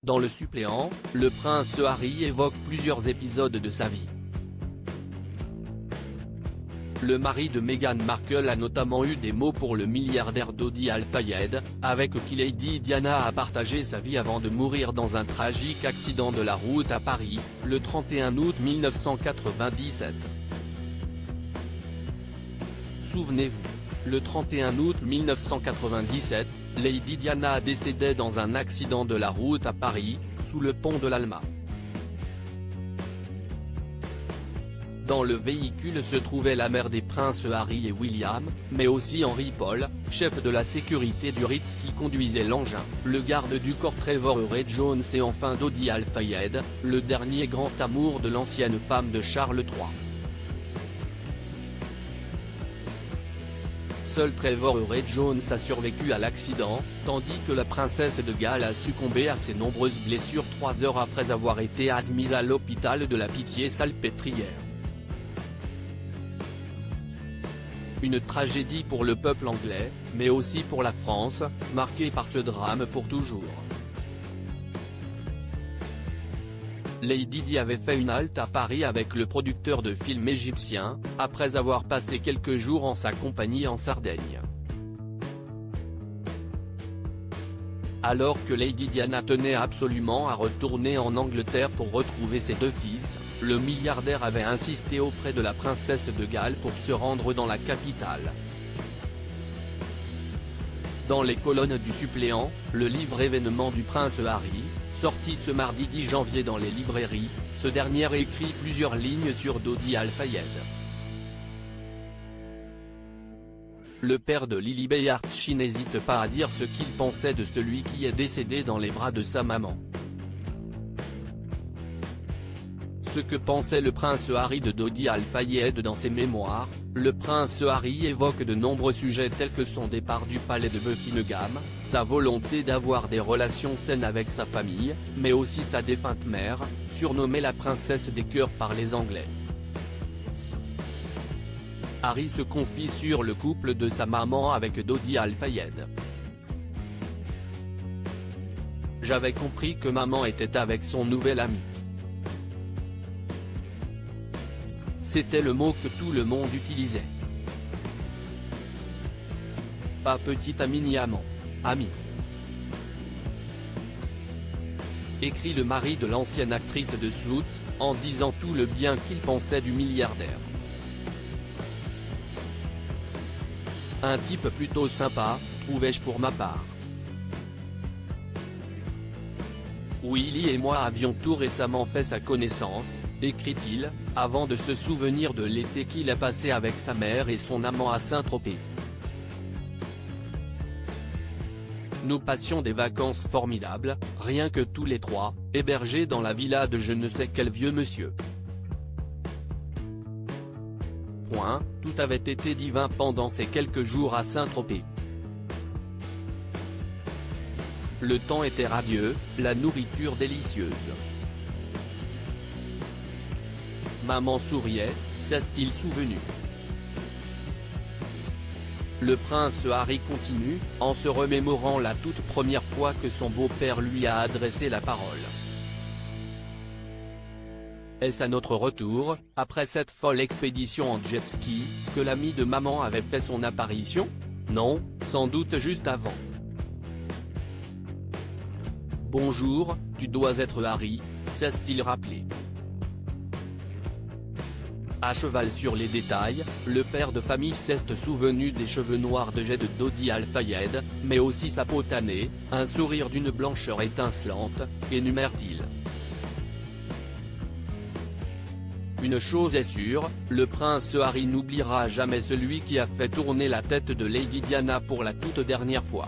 Dans le suppléant, le prince Harry évoque plusieurs épisodes de sa vie. Le mari de Meghan Markle a notamment eu des mots pour le milliardaire Dodi Al-Fayed, avec qui Lady Diana a partagé sa vie avant de mourir dans un tragique accident de la route à Paris, le 31 août 1997. Souvenez-vous, le 31 août 1997, Lady Diana décédait dans un accident de la route à Paris, sous le pont de l'Alma. Dans le véhicule se trouvait la mère des princes Harry et William, mais aussi Henry Paul, chef de la sécurité du Ritz qui conduisait l'engin, le garde du corps Trevor Jones et enfin Dodi Al-Fayed, le dernier grand amour de l'ancienne femme de Charles III. Seul Trevor Jones a survécu à l'accident, tandis que la princesse de Galles a succombé à ses nombreuses blessures 3 heures après avoir été admise à l'hôpital de la Pitié-Salpêtrière. Une tragédie pour le peuple anglais, mais aussi pour la France, marquée par ce drame pour toujours. Lady Di avait fait une halte à Paris avec le producteur de films égyptien, après avoir passé quelques jours en sa compagnie en Sardaigne. Alors que Lady Diana tenait absolument à retourner en Angleterre pour retrouver ses 2 fils, le milliardaire avait insisté auprès de la princesse de Galles pour se rendre dans la capitale. Dans les colonnes du suppléant, le livre événement du prince Harry, sorti ce mardi 10 janvier dans les librairies, ce dernier écrit plusieurs lignes sur Dodi Al-Fayed. Le père de Lily Archie n'hésite pas à dire ce qu'il pensait de celui qui est décédé dans les bras de sa maman. Ce que pensait le prince Harry de Dodi Al-Fayed dans ses mémoires, le prince Harry évoque de nombreux sujets tels que son départ du palais de Buckingham, sa volonté d'avoir des relations saines avec sa famille, mais aussi sa défunte mère, surnommée la princesse des cœurs par les Anglais. Harry se confie sur le couple de sa maman avec Dodi Al-Fayed. J'avais compris que maman était avec son nouvel ami. C'était le mot que tout le monde utilisait. Pas petit ami ni amant. Ami. Écrit le mari de l'ancienne actrice de Suits, en disant tout le bien qu'il pensait du milliardaire. Un type plutôt sympa, trouvais-je pour ma part. Willy et moi avions tout récemment fait sa connaissance, écrit-il, avant de se souvenir de l'été qu'il a passé avec sa mère et son amant à Saint-Tropez. Nous passions des vacances formidables, rien que tous les 3, hébergés dans la villa de je ne sais quel vieux monsieur. Tout avait été divin pendant ces quelques jours à Saint-Tropez. Le temps était radieux, la nourriture délicieuse. Maman souriait, s'est-il souvenu. Le prince Harry continue, en se remémorant la toute première fois que son beau-père lui a adressé la parole. Est-ce à notre retour, après cette folle expédition en jet-ski, que l'ami de maman avait fait son apparition? Non, sans doute juste avant. Bonjour, tu dois être Harry, s'est-il rappelé. À cheval sur les détails, le père de famille s'est souvenu des cheveux noirs de jet de Dodi Al-Fayed, mais aussi sa peau tannée, un sourire d'une blancheur étincelante, énumère-t-il. Une chose est sûre, le prince Harry n'oubliera jamais celui qui a fait tourner la tête de Lady Diana pour la toute dernière fois.